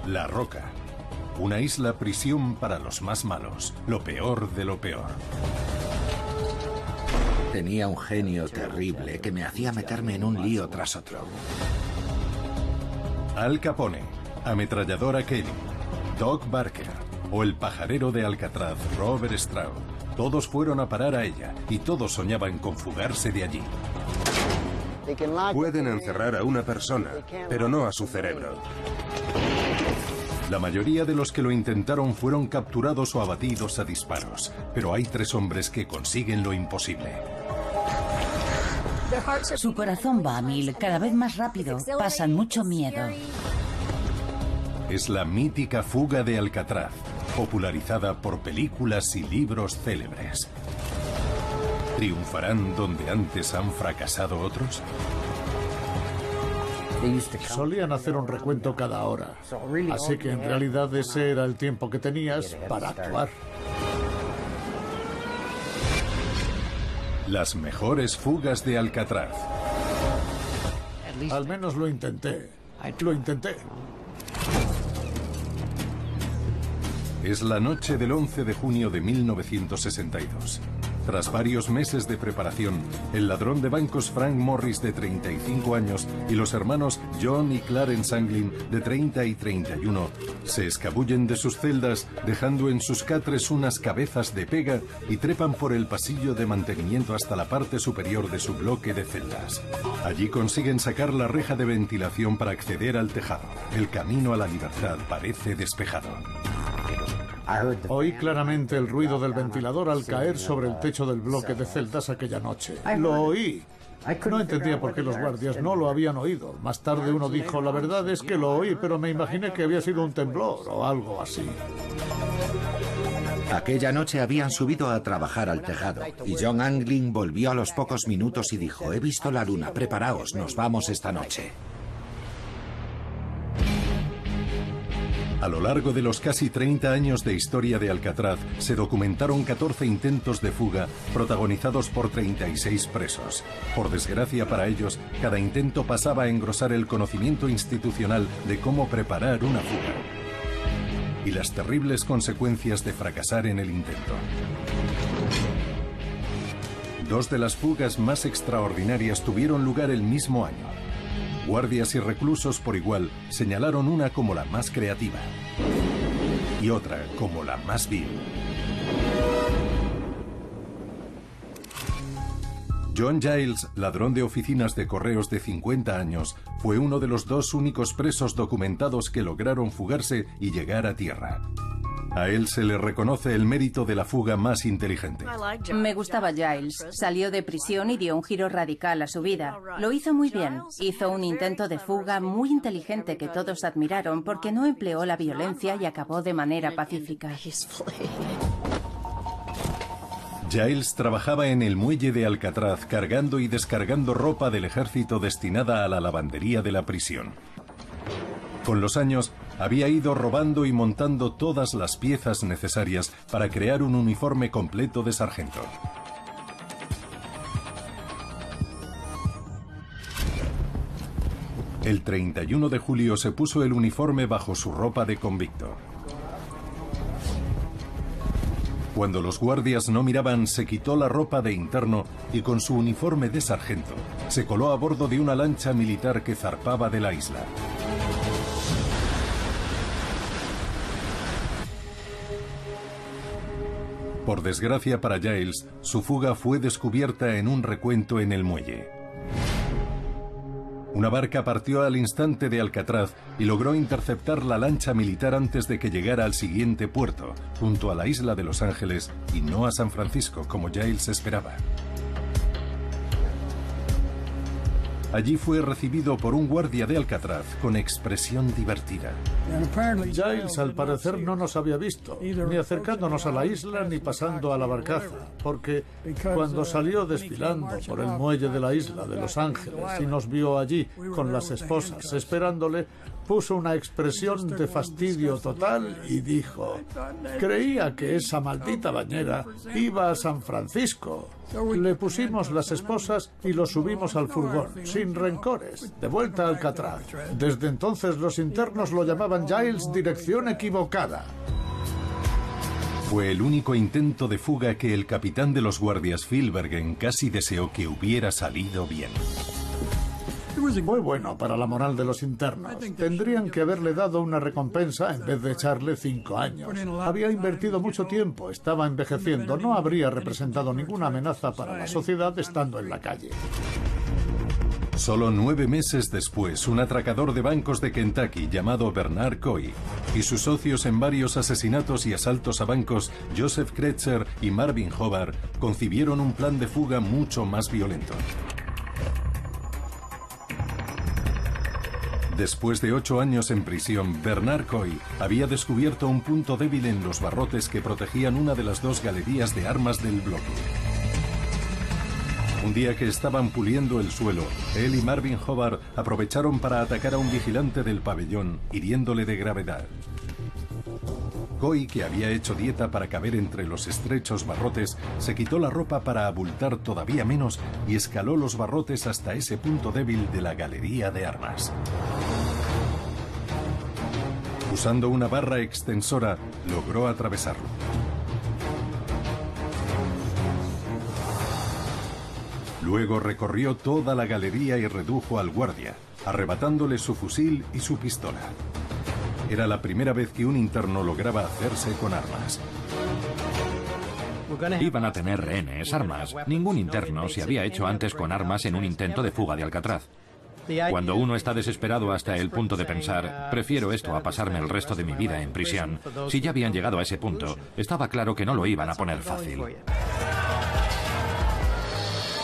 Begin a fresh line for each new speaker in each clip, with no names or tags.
La Roca. Una isla prisión para los más malos, lo peor de lo peor.
Tenía un genio terrible que me hacía meterme en un lío tras otro.
Al Capone, Ametralladora Kelly, Doc Barker o el pajarero de Alcatraz, Robert Stroud. Todos fueron a parar a ella y todos soñaban con fugarse de allí.
Pueden encerrar a una persona, pero no a su cerebro.
La mayoría de los que lo intentaron fueron capturados o abatidos a disparos, pero hay 3 hombres que consiguen lo imposible.
Su corazón va a 1000, cada vez más rápido. Pasan mucho miedo.
Es la mítica fuga de Alcatraz, popularizada por películas y libros célebres. ¿Triunfarán donde antes han fracasado otros?
Solían hacer un recuento cada hora, así que en realidad ese era el tiempo que tenías para actuar.
Las mejores fugas de Alcatraz.
Al menos lo intenté. Lo intenté.
Es la noche del 11 de junio de 1962. Tras varios meses de preparación, el ladrón de bancos Frank Morris, de 35 años, y los hermanos John y Clarence Anglin, de 30 y 31, se escabullen de sus celdas, dejando en sus catres unas cabezas de pega, y trepan por el pasillo de mantenimiento hasta la parte superior de su bloque de celdas. Allí consiguen sacar la reja de ventilación para acceder al tejado. El camino a la libertad parece despejado.
Oí claramente el ruido del ventilador al caer sobre el techo del bloque de celdas aquella noche. Lo oí. No entendía por qué los guardias no lo habían oído. Más tarde uno dijo, la verdad es que lo oí, pero me imaginé que había sido un temblor o algo así.
Aquella noche habían subido a trabajar al tejado y John Anglin volvió a los pocos minutos y dijo, he visto la luna, preparaos, nos vamos esta noche.
A lo largo de los casi 30 años de historia de Alcatraz, se documentaron 14 intentos de fuga protagonizados por 36 presos. Por desgracia para ellos, cada intento pasaba a engrosar el conocimiento institucional de cómo preparar una fuga y las terribles consecuencias de fracasar en el intento. 2 de las fugas más extraordinarias tuvieron lugar el mismo año. Guardias y reclusos por igual señalaron una como la más creativa y otra como la más vil. John Giles, ladrón de oficinas de correos de 50 años, fue uno de los 2 únicos presos documentados que lograron fugarse y llegar a tierra. A él se le reconoce el mérito de la fuga más inteligente.
Me gustaba Giles. Salió de prisión y dio un giro radical a su vida. Lo hizo muy bien. Hizo un intento de fuga muy inteligente que todos admiraron porque no empleó la violencia y acabó de manera pacífica.
Giles trabajaba en el muelle de Alcatraz cargando y descargando ropa del ejército destinada a la lavandería de la prisión. Con los años, había ido robando y montando todas las piezas necesarias para crear un uniforme completo de sargento. El 31 de julio se puso el uniforme bajo su ropa de convicto. Cuando los guardias no miraban, se quitó la ropa de interno y con su uniforme de sargento se coló a bordo de una lancha militar que zarpaba de la isla. Por desgracia para Giles, su fuga fue descubierta en un recuento en el muelle. Una barca partió al instante de Alcatraz y logró interceptar la lancha militar antes de que llegara al siguiente puerto, junto a la isla de Los Ángeles y no a San Francisco, como Giles esperaba. Allí fue recibido por un guardia de Alcatraz con expresión divertida.
Giles, al parecer, no nos había visto, ni acercándonos a la isla ni pasando a la barcaza, porque cuando salió desfilando por el muelle de la isla de Los Ángeles y nos vio allí con las esposas esperándole, puso una expresión de fastidio total y dijo, creía que esa maldita bañera iba a San Francisco. Le pusimos las esposas y lo subimos al furgón, sin rencores, de vuelta a Alcatraz. Desde entonces los internos lo llamaban Giles dirección equivocada.
Fue el único intento de fuga que el capitán de los guardias Filbergen casi deseó que hubiera salido bien.
Fue bueno para la moral de los internos. Tendrían que haberle dado una recompensa en vez de echarle 5 años. Había invertido mucho tiempo, estaba envejeciendo, no habría representado ninguna amenaza para la sociedad estando en la calle.
Solo 9 meses después, un atracador de bancos de Kentucky llamado Bernard Coy y sus socios en varios asesinatos y asaltos a bancos, Joseph Kretzer y Marvin Hobart, concibieron un plan de fuga mucho más violento. Después de 8 años en prisión, Bernard Coy había descubierto un punto débil en los barrotes que protegían una de las 2 galerías de armas del bloque. Un día que estaban puliendo el suelo, él y Marvin Hobart aprovecharon para atacar a un vigilante del pabellón, hiriéndole de gravedad. Coy, que había hecho dieta para caber entre los estrechos barrotes, se quitó la ropa para abultar todavía menos y escaló los barrotes hasta ese punto débil de la galería de armas. Usando una barra extensora, logró atravesarlo. Luego recorrió toda la galería y redujo al guardia, arrebatándole su fusil y su pistola. Era la primera vez que un interno lograba hacerse con armas.
Iban a tener rehenes, armas. Ningún interno se había hecho antes con armas en un intento de fuga de Alcatraz. Cuando uno está desesperado hasta el punto de pensar, prefiero esto a pasarme el resto de mi vida en prisión, si ya habían llegado a ese punto, estaba claro que no lo iban a poner fácil.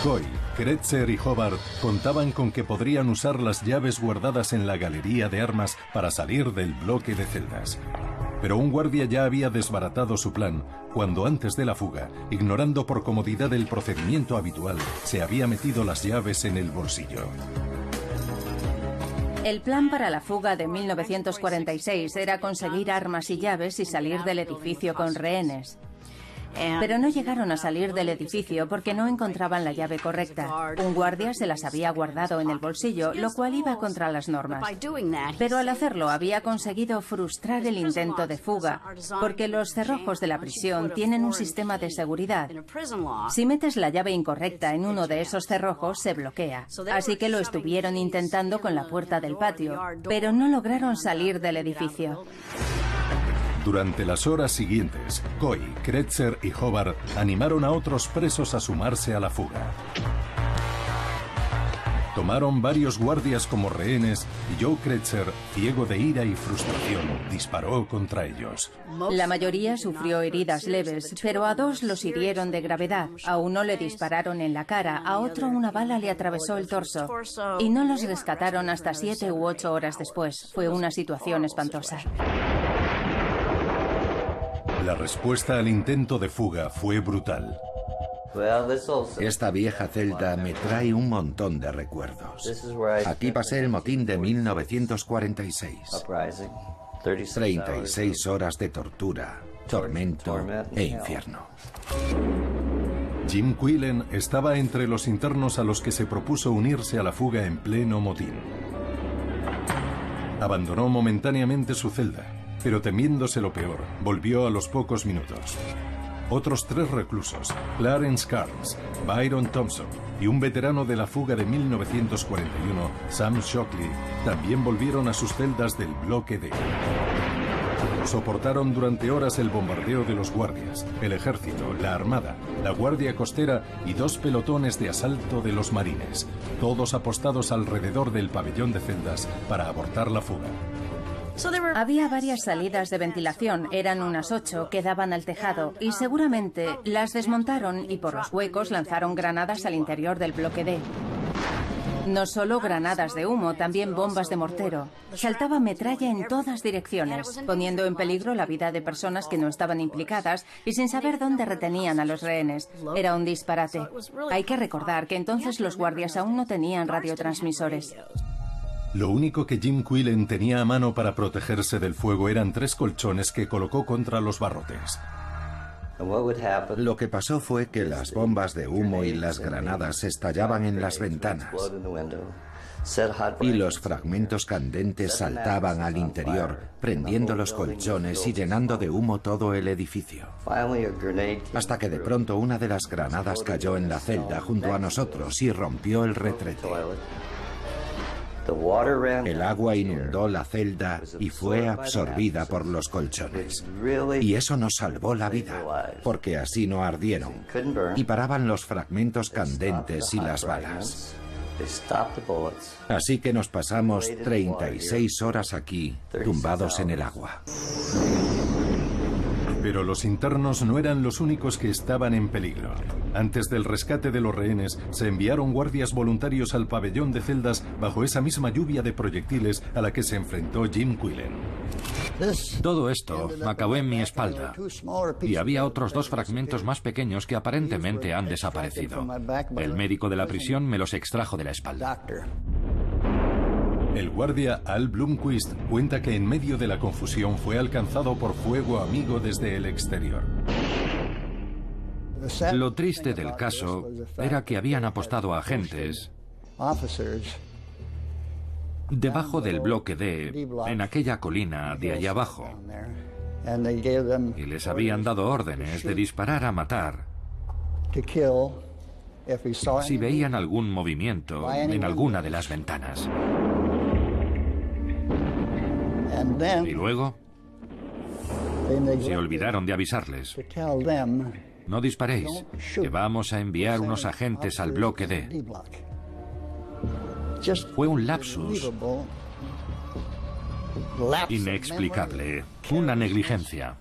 Coy, Kretzer y Hobart contaban con que podrían usar las llaves guardadas en la galería de armas para salir del bloque de celdas. Pero un guardia ya había desbaratado su plan cuando antes de la fuga, ignorando por comodidad el procedimiento habitual, se había metido las llaves en el bolsillo.
El plan para la fuga de 1946 era conseguir armas y llaves y salir del edificio con rehenes. Pero no llegaron a salir del edificio porque no encontraban la llave correcta. Un guardia se las había guardado en el bolsillo, lo cual iba contra las normas. Pero al hacerlo había conseguido frustrar el intento de fuga, porque los cerrojos de la prisión tienen un sistema de seguridad. Si metes la llave incorrecta en uno de esos cerrojos, se bloquea. Así que lo estuvieron intentando con la puerta del patio, pero no lograron salir del edificio.
Durante las horas siguientes, Coy, Kretzer y Hobart animaron a otros presos a sumarse a la fuga. Tomaron varios guardias como rehenes y Joe Kretzer, ciego de ira y frustración, disparó contra ellos.
La mayoría sufrió heridas leves, pero a 2 los hirieron de gravedad. A uno le dispararon en la cara, a otro una bala le atravesó el torso. Y no los rescataron hasta 7 u 8 horas después. Fue una situación espantosa.
La respuesta al intento de fuga fue brutal.
Esta vieja celda me trae un montón de recuerdos. Aquí pasé el motín de 1946. 36 horas de tortura, tormento e infierno.
Jim Quillen estaba entre los internos a los que se propuso unirse a la fuga en pleno motín. Abandonó momentáneamente su celda, pero temiéndose lo peor, volvió a los pocos minutos. Otros 3 reclusos, Clarence Carnes, Byron Thompson y un veterano de la fuga de 1941, Sam Shockley, también volvieron a sus celdas del bloque D. Soportaron durante horas el bombardeo de los guardias, el ejército, la armada, la guardia costera y 2 pelotones de asalto de los marines, todos apostados alrededor del pabellón de celdas para abortar la fuga.
Había varias salidas de ventilación, eran unas 8 que daban al tejado y seguramente las desmontaron y por los huecos lanzaron granadas al interior del bloque D. No solo granadas de humo, también bombas de mortero. Saltaba metralla en todas direcciones, poniendo en peligro la vida de personas que no estaban implicadas y sin saber dónde retenían a los rehenes. Era un disparate. Hay que recordar que entonces los guardias aún no tenían radiotransmisores.
Lo único que Jim Quillen tenía a mano para protegerse del fuego eran 3 colchones que colocó contra los barrotes.
Lo que pasó fue que las bombas de humo y las granadas estallaban en las ventanas y los fragmentos candentes saltaban al interior, prendiendo los colchones y llenando de humo todo el edificio. Hasta que de pronto una de las granadas cayó en la celda junto a nosotros y rompió el retrete. El agua inundó la celda y fue absorbida por los colchones. Y eso nos salvó la vida, porque así no ardieron y paraban los fragmentos candentes y las balas. Así que nos pasamos 36 horas aquí, tumbados en el agua.
Pero los internos no eran los únicos que estaban en peligro. Antes del rescate de los rehenes, se enviaron guardias voluntarios al pabellón de celdas bajo esa misma lluvia de proyectiles a la que se enfrentó Jim Quillen.
Todo esto acabó en mi espalda y había otros 2 fragmentos más pequeños que aparentemente han desaparecido. El médico de la prisión me los extrajo de la espalda.
El guardia Al Blomqvist cuenta que en medio de la confusión fue alcanzado por fuego amigo desde el exterior.
Lo triste del caso era que habían apostado a agentes debajo del bloque D, en aquella colina de allá abajo, y les habían dado órdenes de disparar a matar si veían algún movimiento en alguna de las ventanas. Y luego se olvidaron de avisarles. No disparéis, que vamos a enviar unos agentes al bloque D. Fue un lapsus inexplicable, una negligencia.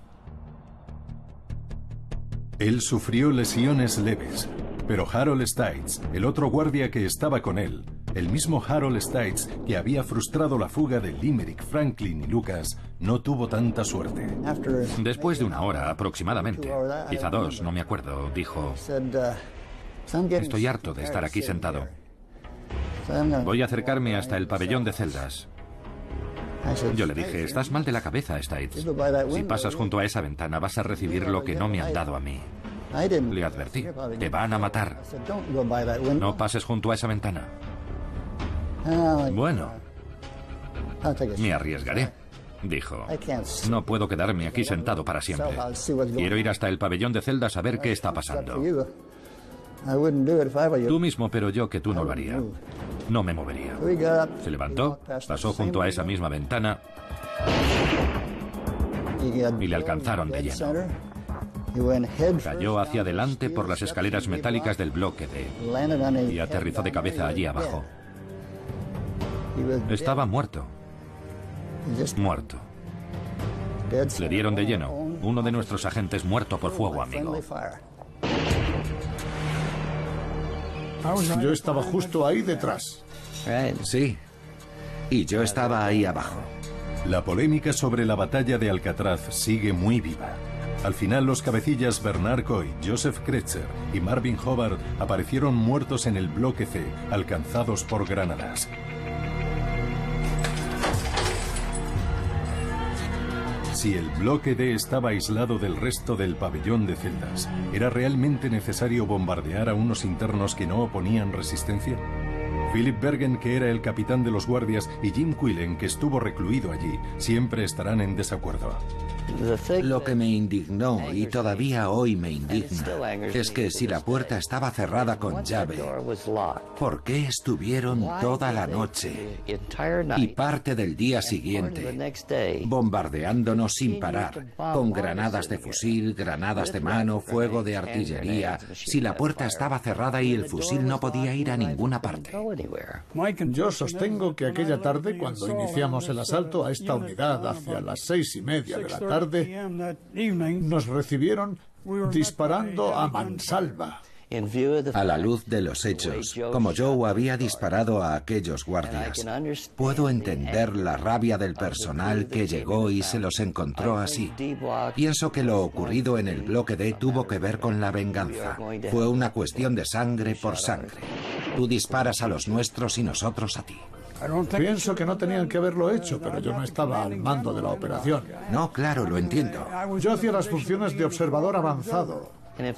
Él sufrió lesiones leves, pero Harold Stites, el otro guardia que estaba con él, el mismo Harold Stites que había frustrado la fuga de Limerick, Franklin y Lucas, no tuvo tanta suerte.
Después de 1 hora aproximadamente, quizá 2, no me acuerdo, dijo: estoy harto de estar aquí sentado. Voy a acercarme hasta el pabellón de celdas. Yo le dije: estás mal de la cabeza, Stites. Si pasas junto a esa ventana vas a recibir lo que no me han dado a mí. Le advertí: te van a matar. No pases junto a esa ventana. Bueno, me arriesgaré, dijo. No puedo quedarme aquí sentado para siempre. Quiero ir hasta el pabellón de celdas a ver qué está pasando. Tú mismo, pero yo que tú no lo haría. No me movería. Se levantó, pasó junto a esa misma ventana y le alcanzaron de lleno. Cayó hacia adelante por las escaleras metálicas del bloque D y aterrizó de cabeza allí abajo. Estaba muerto. Muerto. Le dieron de lleno. Uno de nuestros agentes muerto por fuego amigo.
Yo estaba justo ahí detrás.
Sí. Y yo estaba ahí abajo.
La polémica sobre la batalla de Alcatraz sigue muy viva. Al final, los cabecillas Bernard Coy, Joseph Kretzer y Marvin Hobart aparecieron muertos en el bloque C, alcanzados por granadas. Si el bloque D estaba aislado del resto del pabellón de celdas, ¿era realmente necesario bombardear a unos internos que no oponían resistencia? Philip Bergen, que era el capitán de los guardias, y Jim Quillen, que estuvo recluido allí, siempre estarán en desacuerdo.
Lo que me indignó, y todavía hoy me indigna, es que si la puerta estaba cerrada con llave, ¿por qué estuvieron toda la noche y parte del día siguiente bombardeándonos sin parar, con granadas de fusil, granadas de mano, fuego de artillería, si la puerta estaba cerrada y el fusil no podía ir a ninguna parte?
Yo sostengo que aquella tarde, cuando iniciamos el asalto a esta unidad hacia las 6:30 de la tarde, nos recibieron disparando a mansalva.
A la luz de los hechos, como Joe había disparado a aquellos guardias, puedo entender la rabia del personal que llegó y se los encontró así. Pienso que lo ocurrido en el bloque D tuvo que ver con la venganza. Fue una cuestión de sangre por sangre. Tú disparas a los nuestros y nosotros a ti.
Pienso que no tenían que haberlo hecho, pero yo no estaba al mando de la operación.
No, claro, lo entiendo.
Yo hacía las funciones de observador avanzado.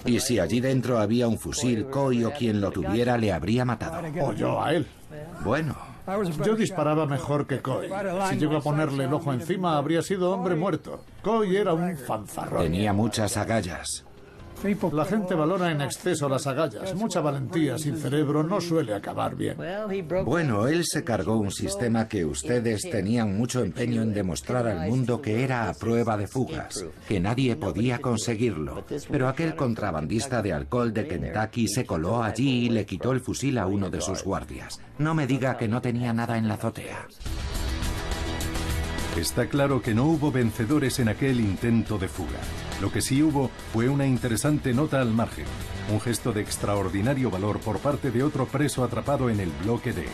Y si allí dentro había un fusil, Coy o quien lo tuviera le habría matado.
O yo a él.
Bueno.
Yo disparaba mejor que Coy. Si llego a ponerle el ojo encima, habría sido hombre muerto. Coy era un fanfarrón.
Tenía muchas agallas.
La gente valora en exceso las agallas. Mucha valentía sin cerebro no suele acabar bien.
Bueno, él se cargó un sistema que ustedes tenían mucho empeño en demostrar al mundo que era a prueba de fugas, que nadie podía conseguirlo. Pero aquel contrabandista de alcohol de Kentucky se coló allí y le quitó el fusil a uno de sus guardias. No me diga que no tenía nada en la azotea.
Está claro que no hubo vencedores en aquel intento de fuga. Lo que sí hubo fue una interesante nota al margen, un gesto de extraordinario valor por parte de otro preso atrapado en el bloque D,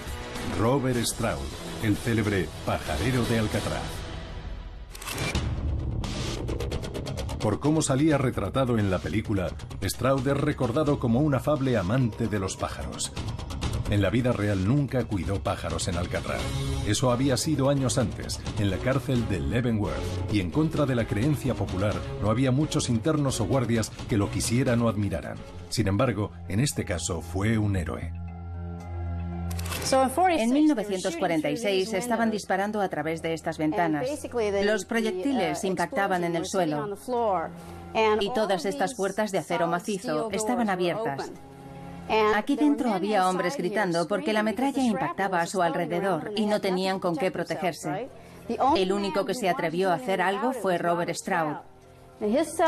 Robert Stroud, el célebre pajarero de Alcatraz. Por cómo salía retratado en la película, Stroud es recordado como un afable amante de los pájaros. En la vida real nunca cuidó pájaros en Alcatraz. Eso había sido años antes, en la cárcel de Leavenworth, y en contra de la creencia popular, no había muchos internos o guardias que lo quisieran o admiraran. Sin embargo, en este caso fue un héroe.
En 1946 estaban disparando a través de estas ventanas. Los proyectiles impactaban en el suelo y todas estas puertas de acero macizo estaban abiertas. Aquí dentro había hombres gritando porque la metralla impactaba a su alrededor y no tenían con qué protegerse. El único que se atrevió a hacer algo fue Robert Stroud.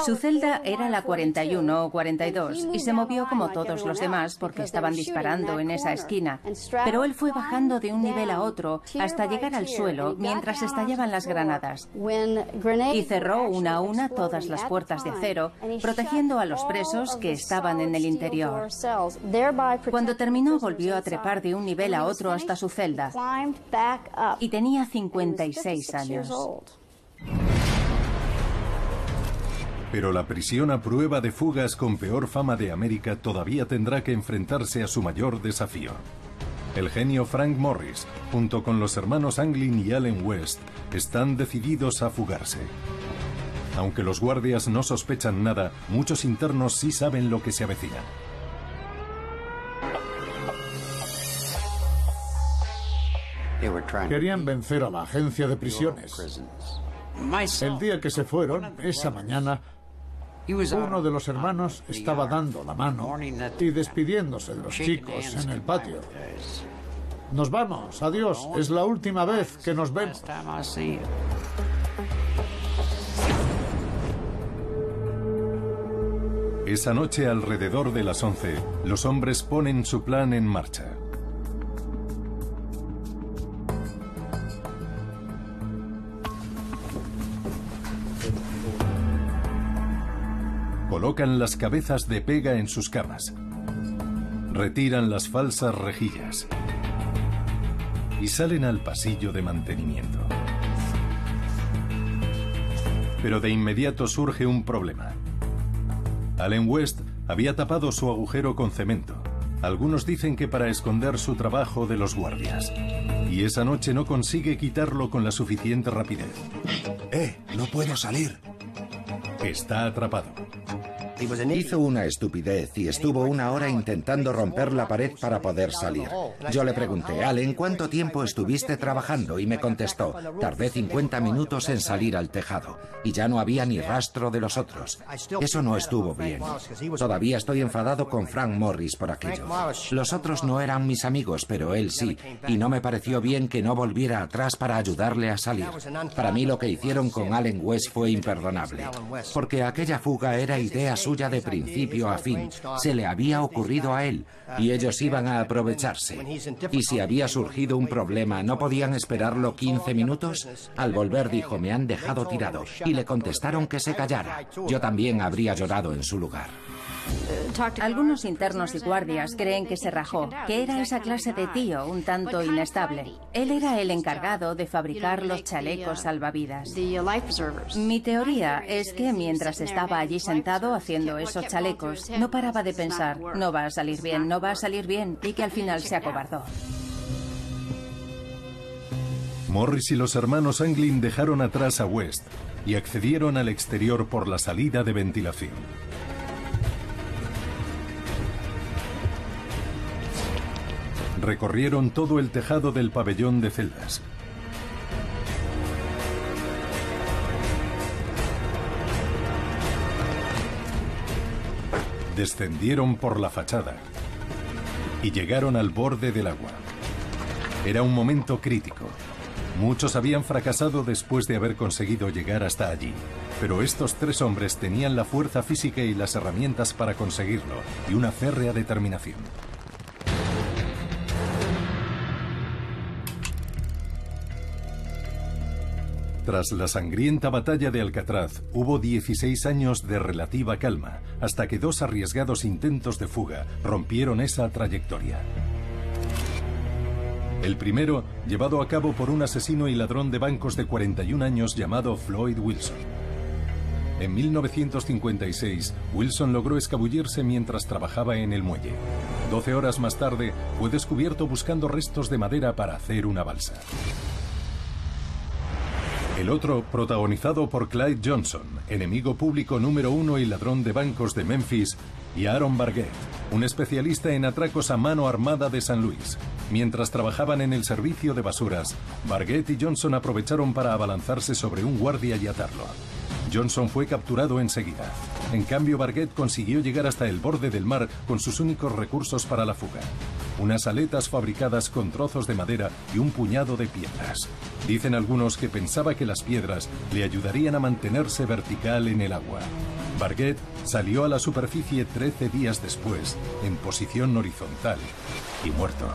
Su celda era la 41 o 42 y se movió como todos los demás porque estaban disparando en esa esquina. Pero él fue bajando de un nivel a otro hasta llegar al suelo mientras estallaban las granadas. Y cerró una a una todas las puertas de acero, protegiendo a los presos que estaban en el interior. Cuando terminó, volvió a trepar de un nivel a otro hasta su celda. Y tenía 56 años.
Pero la prisión a prueba de fugas con peor fama de América todavía tendrá que enfrentarse a su mayor desafío. El genio Frank Morris, junto con los hermanos Anglin y Allen West, están decididos a fugarse. Aunque los guardias no sospechan nada, muchos internos sí saben lo que se avecina.
Querían vencer a la agencia de prisiones. El día que se fueron, esa mañana, uno de los hermanos estaba dando la mano y despidiéndose de los chicos en el patio. Nos vamos, adiós, es la última vez que nos vemos.
Esa noche, alrededor de las 11, los hombres ponen su plan en marcha. Colocan las cabezas de pega en sus camas. Retiran las falsas rejillas. Y salen al pasillo de mantenimiento. Pero de inmediato surge un problema. Allen West había tapado su agujero con cemento. Algunos dicen que para esconder su trabajo de los guardias. Y esa noche no consigue quitarlo con la suficiente rapidez.
No puedo salir.
Está atrapado.
Hizo una estupidez y estuvo una hora intentando romper la pared para poder salir. Yo le pregunté, Allen, ¿cuánto tiempo estuviste trabajando? Y me contestó, tardé 50 minutos en salir al tejado. Y ya no había ni rastro de los otros. Eso no estuvo bien. Todavía estoy enfadado con Frank Morris por aquello. Los otros no eran mis amigos, pero él sí. Y no me pareció bien que no volviera atrás para ayudarle a salir. Para mí lo que hicieron con Allen West fue imperdonable. Porque aquella fuga era idea suya de principio a fin. Se le había ocurrido a él y ellos iban a aprovecharse. Y si había surgido un problema, ¿no podían esperarlo 15 minutos? Al volver dijo, me han dejado tirado, y le contestaron que se callara. Yo también habría llorado en su lugar.
Algunos internos y guardias creen que se rajó, que era esa clase de tío un tanto inestable. Él era el encargado de fabricar los chalecos salvavidas. Mi teoría es que mientras estaba allí sentado haciendo esos chalecos, no paraba de pensar, no va a salir bien, no va a salir bien, y que al final se acobardó.
Morris y los hermanos Anglin dejaron atrás a West y accedieron al exterior por la salida de ventilación. Recorrieron todo el tejado del pabellón de celdas. Descendieron por la fachada y llegaron al borde del agua. Era un momento crítico. Muchos habían fracasado después de haber conseguido llegar hasta allí, pero estos tres hombres tenían la fuerza física y las herramientas para conseguirlo, y una férrea determinación. Tras la sangrienta batalla de Alcatraz, hubo 16 años de relativa calma, hasta que dos arriesgados intentos de fuga rompieron esa trayectoria. El primero, llevado a cabo por un asesino y ladrón de bancos de 41 años llamado Floyd Wilson. En 1956, Wilson logró escabullirse mientras trabajaba en el muelle. 12 horas más tarde, fue descubierto buscando restos de madera para hacer una balsa. El otro, protagonizado por Clyde Johnson, enemigo público número 1 y ladrón de bancos de Memphis, y Aaron Barguet, un especialista en atracos a mano armada de San Luis. Mientras trabajaban en el servicio de basuras, Barguet y Johnson aprovecharon para abalanzarse sobre un guardia y atarlo. Johnson fue capturado enseguida. En cambio, Barguet consiguió llegar hasta el borde del mar con sus únicos recursos para la fuga: unas aletas fabricadas con trozos de madera y un puñado de piedras. Dicen algunos que pensaba que las piedras le ayudarían a mantenerse vertical en el agua. Barguet salió a la superficie 13 días después, en posición horizontal, y muerto.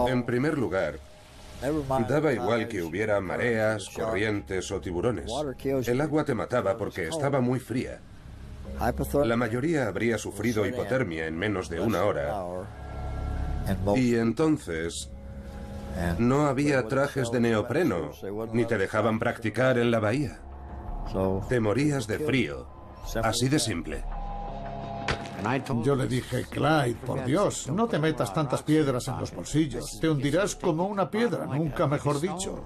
En primer lugar, daba igual que hubiera mareas, corrientes o tiburones. El agua te mataba porque estaba muy fría. La mayoría habría sufrido hipotermia en menos de una hora. Y entonces no había trajes de neopreno, ni te dejaban practicar en la bahía. Te morías de frío, así de simple.
Yo le dije: Clyde, por Dios, no te metas tantas piedras en los bolsillos. Te hundirás como una piedra, nunca mejor dicho.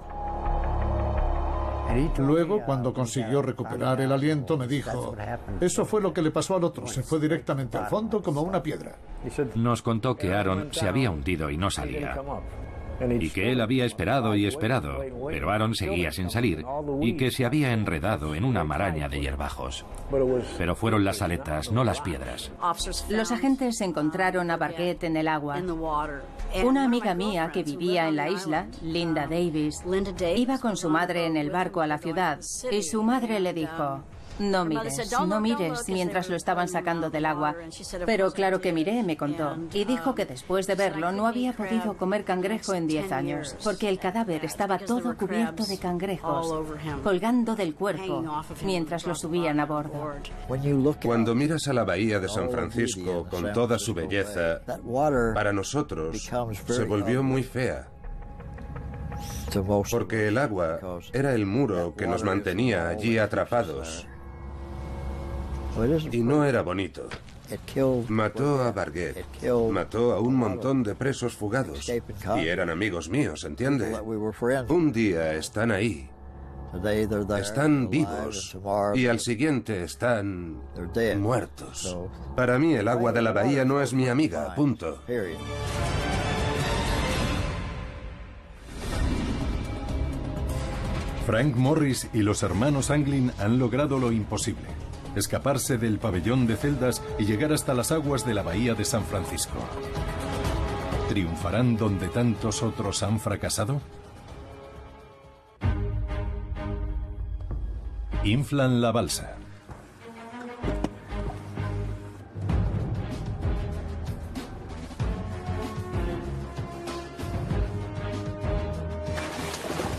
Luego, cuando consiguió recuperar el aliento, me dijo: eso fue lo que le pasó al otro, se fue directamente al fondo como una piedra.
Nos contó que Aaron se había hundido y no salía, y que él había esperado y esperado, pero Aaron seguía sin salir, y que se había enredado en una maraña de hierbajos. Pero fueron las aletas, no las piedras.
Los agentes encontraron a Barguet en el agua. Una amiga mía que vivía en la isla, Linda Davis, iba con su madre en el barco a la ciudad, y su madre le dijo: no mires, no mires, mientras lo estaban sacando del agua. Pero claro que miré, me contó, y dijo que después de verlo no había podido comer cangrejo en 10 años, porque el cadáver estaba todo cubierto de cangrejos, colgando del cuerpo, mientras lo subían a bordo.
Cuando miras a la bahía de San Francisco con toda su belleza, para nosotros se volvió muy fea. Porque el agua era el muro que nos mantenía allí atrapados. Y no era bonito. Mató a Barguet, mató a un montón de presos fugados, y eran amigos míos, ¿entiende? Un día están ahí, están vivos, y al siguiente están muertos. Para mí el agua de la bahía no es mi amiga, punto.
Frank Morris y los hermanos Anglin han logrado lo imposible: escaparse del pabellón de celdas y llegar hasta las aguas de la bahía de San Francisco. ¿Triunfarán donde tantos otros han fracasado? Inflan la balsa.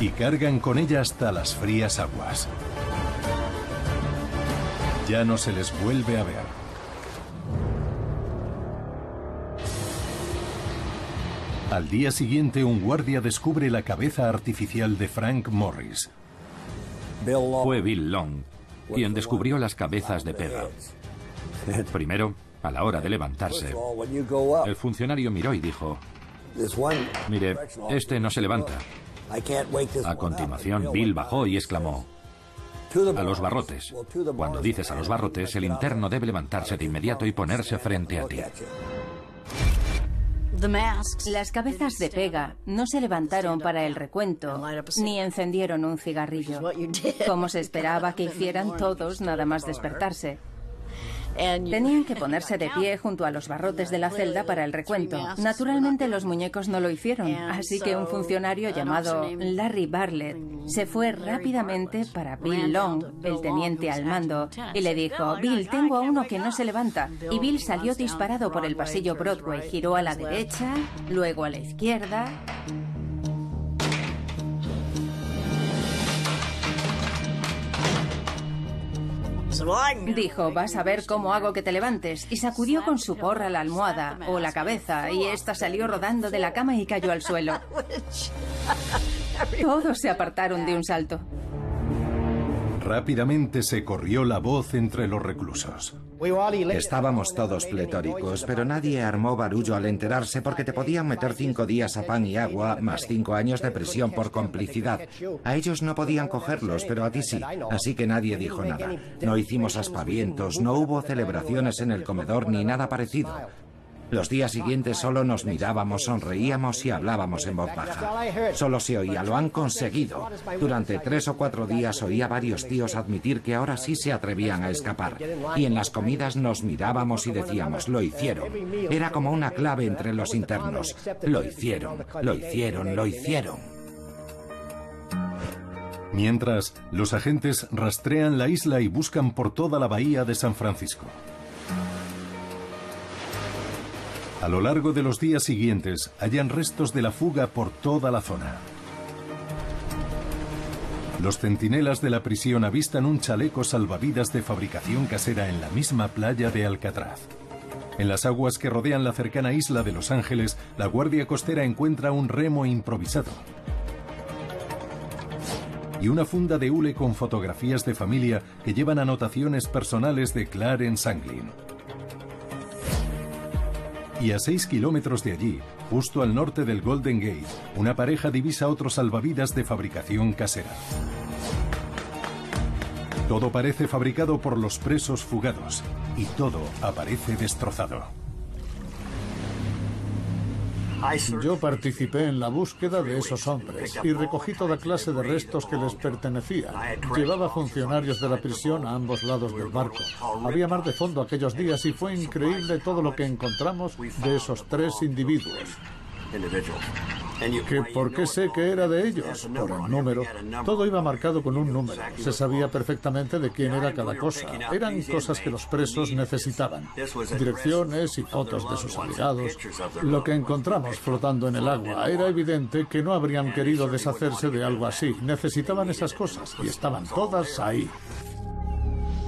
Y cargan con ella hasta las frías aguas. Ya no se les vuelve a ver. Al día siguiente, un guardia descubre la cabeza artificial de Frank Morris.
Fue Bill Long quien descubrió las cabezas de pega. Primero, a la hora de levantarse, el funcionario miró y dijo: Mire, este no se levanta. A continuación, Bill bajó y exclamó: a los barrotes. Cuando dices a los barrotes, el interno debe levantarse de inmediato y ponerse frente a ti.
Las cabezas de pega no se levantaron para el recuento, ni encendieron un cigarrillo, como se esperaba que hicieran todos nada más despertarse. Tenían que ponerse de pie junto a los barrotes de la celda para el recuento. Naturalmente los muñecos no lo hicieron, así que un funcionario llamado Larry Bartlett se fue rápidamente para Bill Long, el teniente al mando, y le dijo: Bill, tengo a uno que no se levanta. Y Bill salió disparado por el pasillo Broadway, giró a la derecha, luego a la izquierda. Dijo: vas a ver cómo hago que te levantes. Y sacudió con su porra la almohada o la cabeza, y esta salió rodando de la cama y cayó al suelo. Todos se apartaron de un salto.
Rápidamente se corrió la voz entre los reclusos.
Estábamos todos pletóricos, pero nadie armó barullo al enterarse porque te podían meter 5 días a pan y agua, más 5 años de prisión por complicidad. A ellos no podían cogerlos, pero a ti sí, así que nadie dijo nada. No hicimos aspavientos, no hubo celebraciones en el comedor ni nada parecido. Los días siguientes solo nos mirábamos, sonreíamos y hablábamos en voz baja. Solo se oía: lo han conseguido. Durante 3 o 4 días oía a varios tíos admitir que ahora sí se atrevían a escapar. Y en las comidas nos mirábamos y decíamos: lo hicieron. Era como una clave entre los internos. Lo hicieron, lo hicieron, lo hicieron.
Mientras, los agentes rastrean la isla y buscan por toda la bahía de San Francisco. A lo largo de los días siguientes, hallan restos de la fuga por toda la zona. Los centinelas de la prisión avistan un chaleco salvavidas de fabricación casera en la misma playa de Alcatraz. En las aguas que rodean la cercana isla de Los Ángeles, la Guardia Costera encuentra un remo improvisado y una funda de hule con fotografías de familia que llevan anotaciones personales de Clarence Anglin. Y a 6 kilómetros de allí, justo al norte del Golden Gate, una pareja divisa otro salvavidas de fabricación casera. Todo parece fabricado por los presos fugados, y todo aparece destrozado.
Yo participé en la búsqueda de esos hombres y recogí toda clase de restos que les pertenecían. Llevaba funcionarios de la prisión a ambos lados del barco. Había mar de fondo aquellos días y fue increíble todo lo que encontramos de esos 3 individuos. ¿Por qué sé que era de ellos? Por el número. Todo iba marcado con un número. Se sabía perfectamente de quién era cada cosa. Eran cosas que los presos necesitaban. Direcciones y fotos de sus allegados. Lo que encontramos flotando en el agua era evidente que no habrían querido deshacerse de algo así. Necesitaban esas cosas y estaban todas ahí.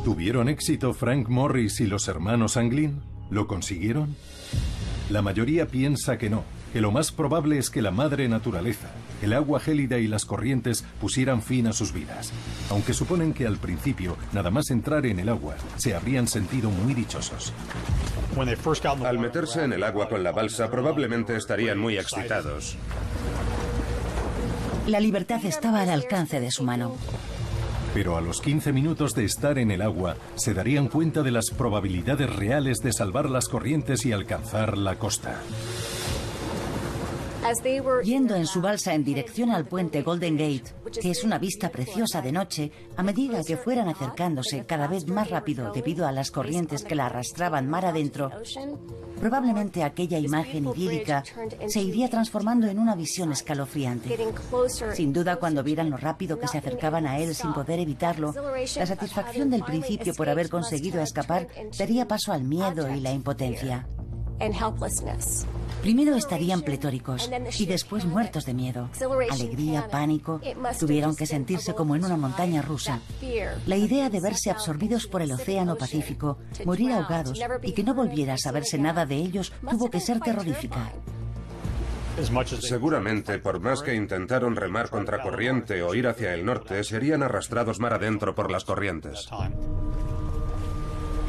¿Tuvieron éxito Frank Morris y los hermanos Anglin? ¿Lo consiguieron? La mayoría piensa que no, que lo más probable es que la madre naturaleza, el agua gélida y las corrientes pusieran fin a sus vidas, aunque suponen que al principio, nada más entrar en el agua, se habrían sentido muy dichosos.
Al meterse en el agua con la balsa, probablemente estarían muy excitados.
La libertad estaba al alcance de su mano.
Pero a los 15 minutos de estar en el agua, se darían cuenta de las probabilidades reales de salvar las corrientes y alcanzar la costa.
Yendo en su balsa en dirección al puente Golden Gate, que es una vista preciosa de noche, a medida que fueran acercándose cada vez más rápido debido a las corrientes que la arrastraban mar adentro, probablemente aquella imagen idílica se iría transformando en una visión escalofriante. Sin duda, cuando vieran lo rápido que se acercaban a él sin poder evitarlo, la satisfacción del principio por haber conseguido escapar daría paso al miedo y la impotencia. Primero estarían pletóricos y después muertos de miedo. Alegría, pánico, tuvieron que sentirse como en una montaña rusa. La idea de verse absorbidos por el océano Pacífico, morir ahogados y que no volviera a saberse nada de ellos tuvo que ser terrorífica.
Seguramente, por más que intentaron remar contracorriente o ir hacia el norte, serían arrastrados mar adentro por las corrientes.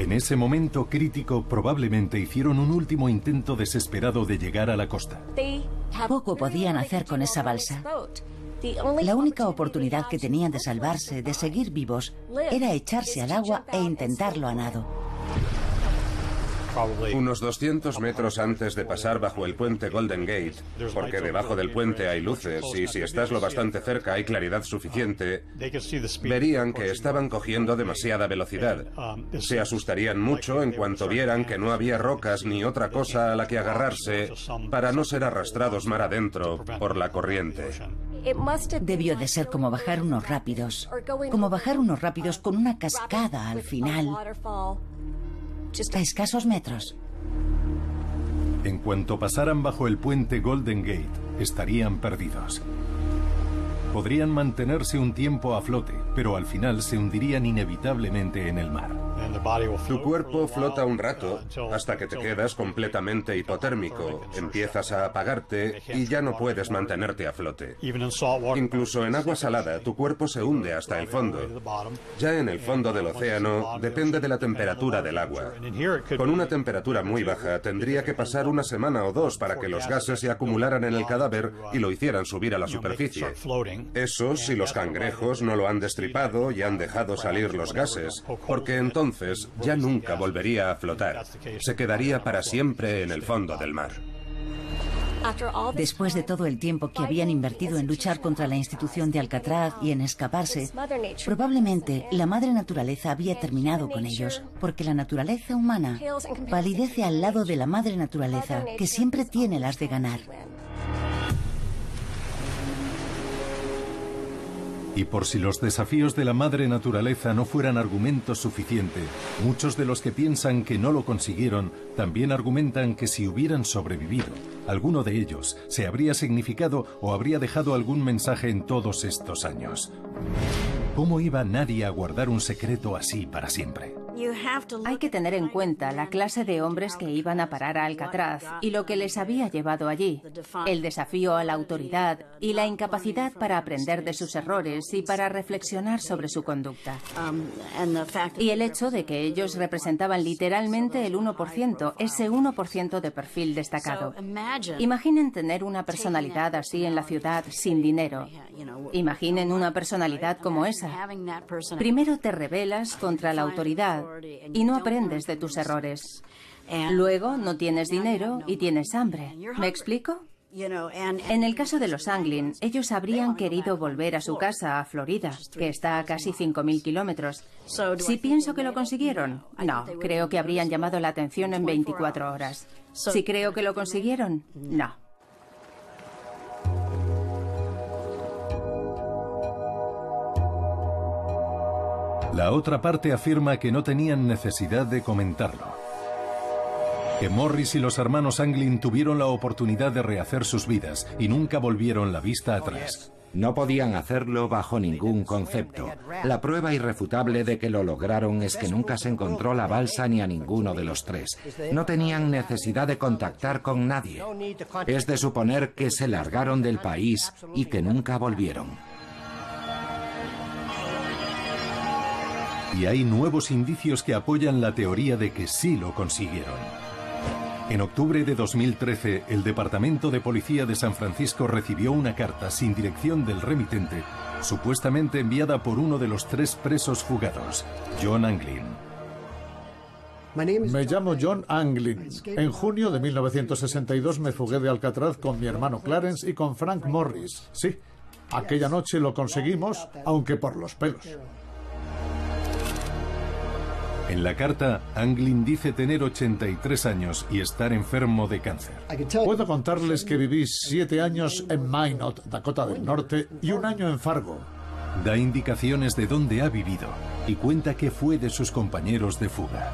En ese momento crítico, probablemente hicieron un último intento desesperado de llegar a la costa.
Poco podían hacer con esa balsa. La única oportunidad que tenían de salvarse, de seguir vivos, era echarse al agua e intentarlo a nado.
Unos 200 metros antes de pasar bajo el puente Golden Gate, porque debajo del puente hay luces y si estás lo bastante cerca hay claridad suficiente, verían que estaban cogiendo demasiada velocidad. Se asustarían mucho en cuanto vieran que no había rocas ni otra cosa a la que agarrarse para no ser arrastrados mar adentro por la corriente.
Debió de ser como bajar unos rápidos con una cascada al final, a escasos metros.
En cuanto pasaran bajo el puente Golden Gate, estarían perdidos. Podrían mantenerse un tiempo a flote, pero al final se hundirían inevitablemente en el mar.
Tu cuerpo flota un rato hasta que te quedas completamente hipotérmico, empiezas a apagarte y ya no puedes mantenerte a flote. Incluso en agua salada, tu cuerpo se hunde hasta el fondo. Ya en el fondo del océano depende de la temperatura del agua. Con una temperatura muy baja tendría que pasar una semana o dos para que los gases se acumularan en el cadáver y lo hicieran subir a la superficie. Eso si los cangrejos no lo han destripado y han dejado salir los gases, porque entonces ya nunca volvería a flotar. Se quedaría para siempre en el fondo del mar.
Después de todo el tiempo que habían invertido en luchar contra la institución de Alcatraz y en escaparse, probablemente la madre naturaleza había terminado con ellos, porque la naturaleza humana palidece al lado de la madre naturaleza, que siempre tiene las de ganar.
Y por si los desafíos de la madre naturaleza no fueran argumento suficiente, muchos de los que piensan que no lo consiguieron también argumentan que si hubieran sobrevivido, alguno de ellos se habría significado o habría dejado algún mensaje en todos estos años. ¿Cómo iba nadie a guardar un secreto así para siempre?
Hay que tener en cuenta la clase de hombres que iban a parar a Alcatraz y lo que les había llevado allí, el desafío a la autoridad y la incapacidad para aprender de sus errores y para reflexionar sobre su conducta. Y el hecho de que ellos representaban literalmente el 1%, ese 1% de perfil destacado. Imaginen tener una personalidad así en la ciudad sin dinero. Imaginen una personalidad como esa. Primero te rebelas contra la autoridad y no aprendes de tus errores. Luego no tienes dinero y tienes hambre. ¿Me explico? En el caso de los Anglin, ellos habrían querido volver a su casa, a Florida, que está a casi 5.000 kilómetros. ¿Sí pienso que lo consiguieron? No, creo que habrían llamado la atención en 24 horas. ¿Sí creo que lo consiguieron? No.
La otra parte afirma que no tenían necesidad de comentarlo. Que Morris y los hermanos Anglin tuvieron la oportunidad de rehacer sus vidas y nunca volvieron la vista atrás.
No podían hacerlo bajo ningún concepto. La prueba irrefutable de que lo lograron es que nunca se encontró la balsa ni a ninguno de los tres. No tenían necesidad de contactar con nadie. Es de suponer que se largaron del país y que nunca volvieron.
Y hay nuevos indicios que apoyan la teoría de que sí lo consiguieron. En octubre de 2013, el Departamento de Policía de San Francisco recibió una carta sin dirección del remitente, supuestamente enviada por uno de los 3 presos fugados, John Anglin.
Me llamo John Anglin. En junio de 1962 me fugué de Alcatraz con mi hermano Clarence y con Frank Morris. Sí, aquella noche lo conseguimos, aunque por los pelos.
En la carta, Anglin dice tener 83 años y estar enfermo de cáncer.
Puedo contarles que viví 7 años en Minot, Dakota del Norte, y 1 año en Fargo.
Da indicaciones de dónde ha vivido y cuenta qué fue de sus compañeros de fuga.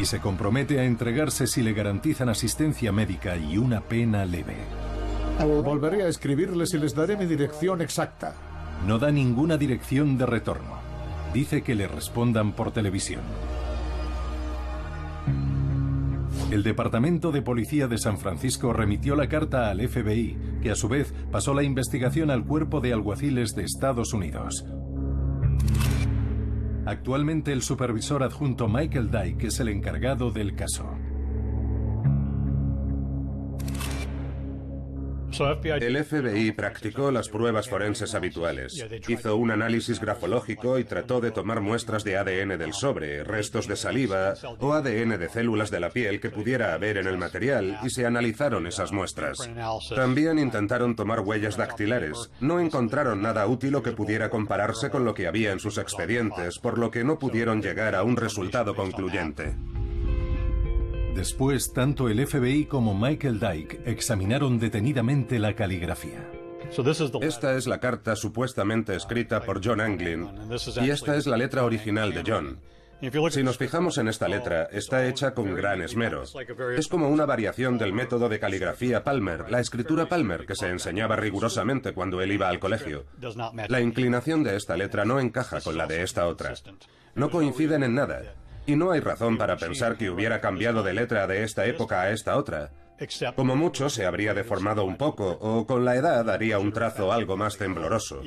Y se compromete a entregarse si le garantizan asistencia médica y una pena leve.
Volveré a escribirles y les daré mi dirección exacta.
No da ninguna dirección de retorno. Dice que le respondan por televisión. El Departamento de Policía de San Francisco remitió la carta al FBI, que a su vez pasó la investigación al Cuerpo de Alguaciles de Estados Unidos. Actualmente el supervisor adjunto Michael Dyke es el encargado del caso.
El FBI practicó las pruebas forenses habituales. Hizo un análisis grafológico y trató de tomar muestras de ADN del sobre, restos de saliva o ADN de células de la piel que pudiera haber en el material, y se analizaron esas muestras. También intentaron tomar huellas dactilares. No encontraron nada útil o que pudiera compararse con lo que había en sus expedientes, por lo que no pudieron llegar a un resultado concluyente.
Después, tanto el FBI como Michael Dyke examinaron detenidamente la caligrafía.
Esta es la carta supuestamente escrita por John Anglin, y esta es la letra original de John. Si nos fijamos en esta letra, está hecha con gran esmero. Es como una variación del método de caligrafía Palmer, la escritura Palmer, que se enseñaba rigurosamente cuando él iba al colegio. La inclinación de esta letra no encaja con la de esta otra. No coinciden en nada. Y no hay razón para pensar que hubiera cambiado de letra de esta época a esta otra. Como mucho se habría deformado un poco, o con la edad haría un trazo algo más tembloroso.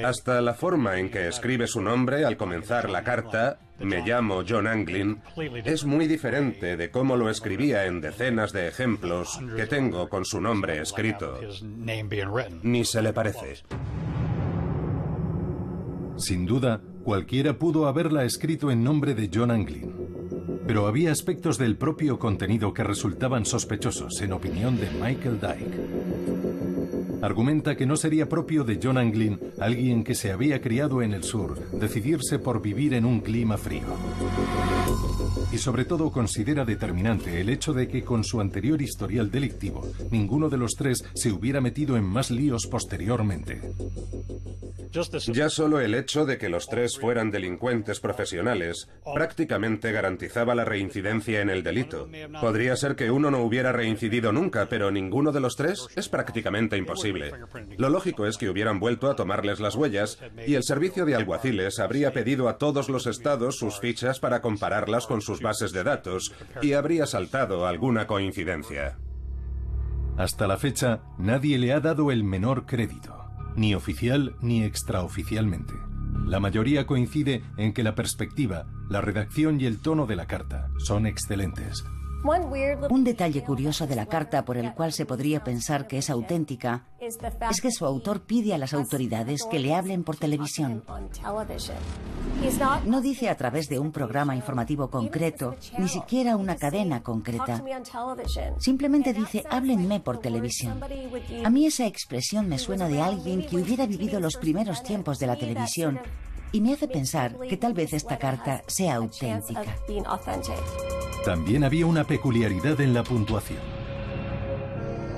Hasta la forma en que escribe su nombre al comenzar la carta, "Me llamo John Anglin", es muy diferente de cómo lo escribía en decenas de ejemplos que tengo con su nombre escrito. Ni se le parece.
Sin duda, cualquiera pudo haberla escrito en nombre de John Anglin. Pero había aspectos del propio contenido que resultaban sospechosos, en opinión de Michael Dyke. Argumenta que no sería propio de John Anglin, alguien que se había criado en el sur, decidirse por vivir en un clima frío. Y sobre todo considera determinante el hecho de que con su anterior historial delictivo, ninguno de los tres se hubiera metido en más líos posteriormente.
Ya solo el hecho de que los tres fueran delincuentes profesionales prácticamente garantizaba la reincidencia en el delito. Podría ser que uno no hubiera reincidido nunca, pero ninguno de los tres es prácticamente imposible. Lo lógico es que hubieran vuelto a tomarles las huellas y el servicio de alguaciles habría pedido a todos los estados sus fichas para compararlas con sus bases de datos y habría saltado alguna coincidencia.
Hasta la fecha, nadie le ha dado el menor crédito, ni oficial ni extraoficialmente. La mayoría coincide en que la perspectiva, la redacción y el tono de la carta son excelentes.
Un detalle curioso de la carta por el cual se podría pensar que es auténtica es que su autor pide a las autoridades que le hablen por televisión. No dice a través de un programa informativo concreto, ni siquiera una cadena concreta. Simplemente dice, háblenme por televisión. A mí esa expresión me suena de alguien que hubiera vivido los primeros tiempos de la televisión y me hace pensar que tal vez esta carta sea auténtica.
También había una peculiaridad en la puntuación.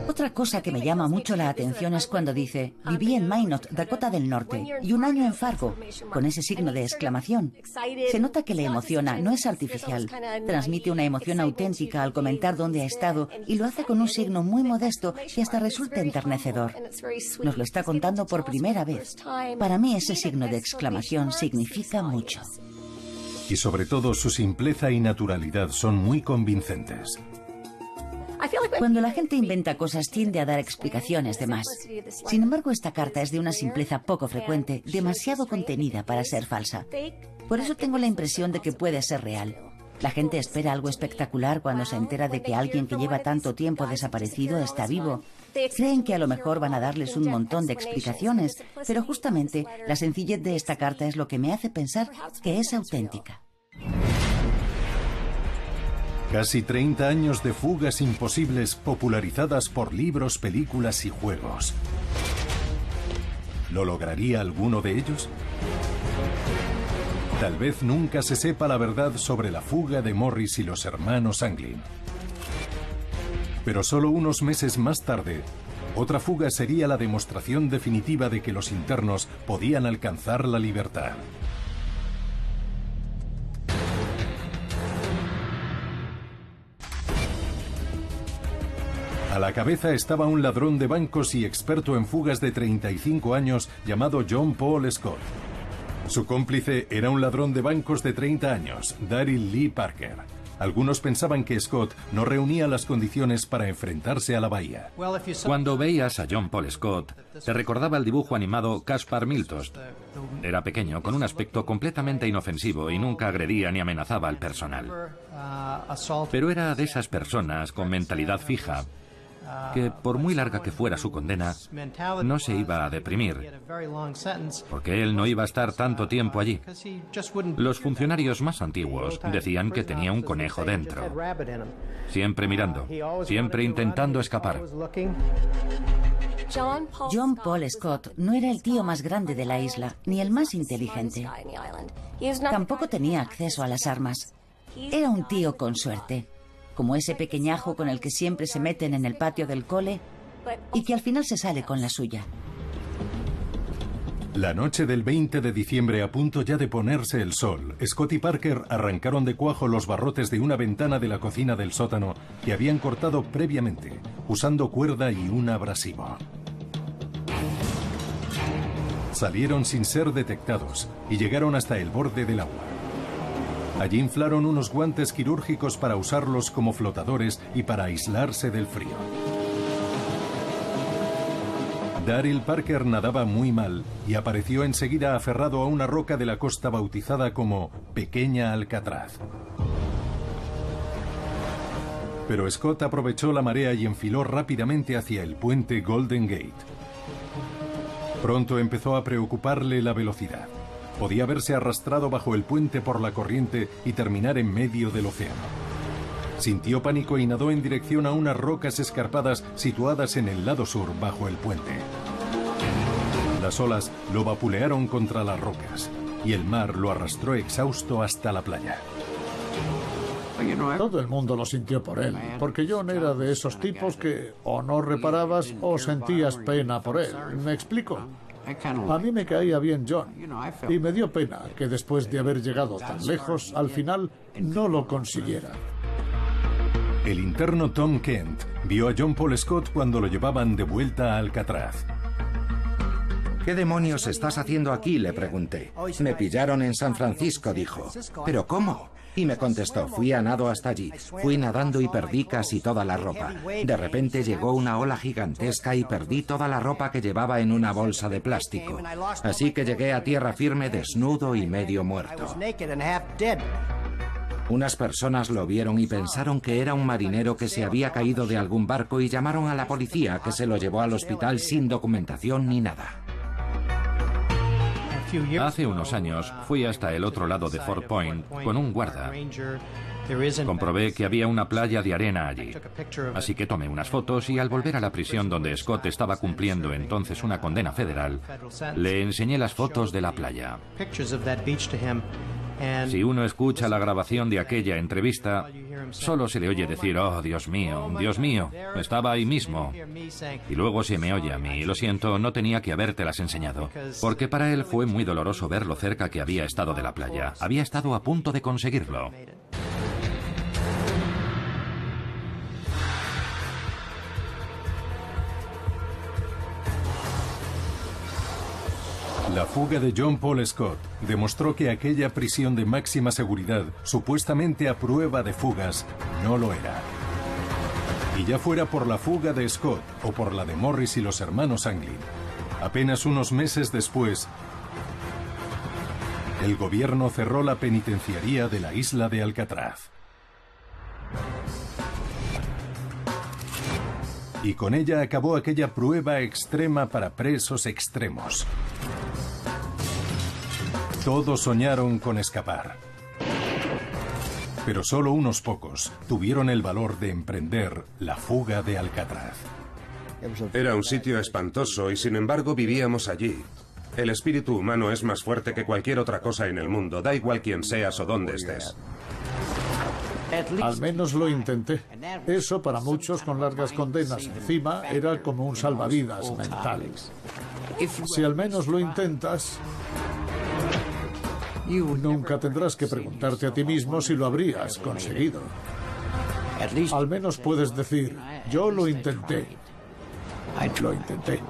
Otra cosa que me llama mucho la atención es cuando dice, viví en Minot, Dakota del Norte, y un año en Fargo, con ese signo de exclamación. Se nota que le emociona, no es artificial. Transmite una emoción auténtica al comentar dónde ha estado y lo hace con un signo muy modesto que hasta resulta enternecedor. Nos lo está contando por primera vez. Para mí ese signo de exclamación significa mucho.
Y sobre todo su simpleza y naturalidad son muy convincentes.
Cuando la gente inventa cosas tiende a dar explicaciones de más. Sin embargo, esta carta es de una simpleza poco frecuente, demasiado contenida para ser falsa. Por eso tengo la impresión de que puede ser real. La gente espera algo espectacular cuando se entera de que alguien que lleva tanto tiempo desaparecido está vivo. Creen que a lo mejor van a darles un montón de explicaciones, pero justamente la sencillez de esta carta es lo que me hace pensar que es auténtica.
Casi 30 años de fugas imposibles popularizadas por libros, películas y juegos. ¿Lo lograría alguno de ellos? Tal vez nunca se sepa la verdad sobre la fuga de Morris y los hermanos Anglin. Pero solo unos meses más tarde, otra fuga sería la demostración definitiva de que los internos podían alcanzar la libertad. A la cabeza estaba un ladrón de bancos y experto en fugas de 35 años llamado John Paul Scott. Su cómplice era un ladrón de bancos de 30 años, Daryl Lee Parker. Algunos pensaban que Scott no reunía las condiciones para enfrentarse a la bahía.
Cuando veías a John Paul Scott, te recordaba el dibujo animado Caspar Miltost. Era pequeño, con un aspecto completamente inofensivo y nunca agredía ni amenazaba al personal. Pero era de esas personas con mentalidad fija, que por muy larga que fuera su condena, no se iba a deprimir, porque él no iba a estar tanto tiempo allí. Los funcionarios más antiguos decían que tenía un conejo dentro, siempre mirando, siempre intentando escapar.
John Paul Scott no era el tío más grande de la isla, ni el más inteligente. Tampoco tenía acceso a las armas. Era un tío con suerte, como ese pequeñajo con el que siempre se meten en el patio del cole y que al final se sale con la suya.
La noche del 20 de diciembre, a punto ya de ponerse el sol, Scott y Parker arrancaron de cuajo los barrotes de una ventana de la cocina del sótano que habían cortado previamente, usando cuerda y un abrasivo. Salieron sin ser detectados y llegaron hasta el borde del agua. Allí inflaron unos guantes quirúrgicos para usarlos como flotadores y para aislarse del frío. Daryl Parker nadaba muy mal y apareció enseguida aferrado a una roca de la costa bautizada como Pequeña Alcatraz. Pero Scott aprovechó la marea y enfiló rápidamente hacia el puente Golden Gate. Pronto empezó a preocuparle la velocidad. Podía verse arrastrado bajo el puente por la corriente y terminar en medio del océano. Sintió pánico y nadó en dirección a unas rocas escarpadas situadas en el lado sur bajo el puente. Las olas lo vapulearon contra las rocas y el mar lo arrastró exhausto hasta la playa.
Todo el mundo lo sintió por él, porque John era de esos tipos que o no reparabas o sentías pena por él. ¿Me explico? A mí me caía bien John y me dio pena que después de haber llegado tan lejos, al final no lo consiguiera.
El interno Tom Kent vio a John Paul Scott cuando lo llevaban de vuelta a Alcatraz.
¿Qué demonios estás haciendo aquí?, le pregunté. Me pillaron en San Francisco, dijo. ¿Pero cómo? Y me contestó, fui a nado hasta allí. Fui nadando y perdí casi toda la ropa. De repente llegó una ola gigantesca y perdí toda la ropa que llevaba en una bolsa de plástico. Así que llegué a tierra firme desnudo y medio muerto. Unas personas lo vieron y pensaron que era un marinero que se había caído de algún barco y llamaron a la policía, que se lo llevó al hospital sin documentación ni nada.
Hace unos años fui hasta el otro lado de Fort Point con un guarda. Comprobé que había una playa de arena allí. Así que tomé unas fotos y al volver a la prisión donde Scott estaba cumpliendo entonces una condena federal, le enseñé las fotos de la playa. Si uno escucha la grabación de aquella entrevista, solo se le oye decir, oh, Dios mío, estaba ahí mismo. Y luego se me oye a mí, lo siento, no tenía que habértelas enseñado. Porque para él fue muy doloroso ver lo cerca que había estado de la playa. Había estado a punto de conseguirlo.
La fuga de John Paul Scott demostró que aquella prisión de máxima seguridad, supuestamente a prueba de fugas, no lo era. Y ya fuera por la fuga de Scott o por la de Morris y los hermanos Anglin, apenas unos meses después, el gobierno cerró la penitenciaría de la isla de Alcatraz. Y con ella acabó aquella prueba extrema para presos extremos. Todos soñaron con escapar. Pero solo unos pocos tuvieron el valor de emprender la fuga de Alcatraz.
Era un sitio espantoso y sin embargo vivíamos allí. El espíritu humano es más fuerte que cualquier otra cosa en el mundo, da igual quién seas o dónde estés.
Al menos lo intenté. Eso para muchos con largas condenas encima era como un salvavidas mental. Si al menos lo intentas, nunca tendrás que preguntarte a ti mismo si lo habrías conseguido. Al menos puedes decir, yo lo intenté. Lo intenté.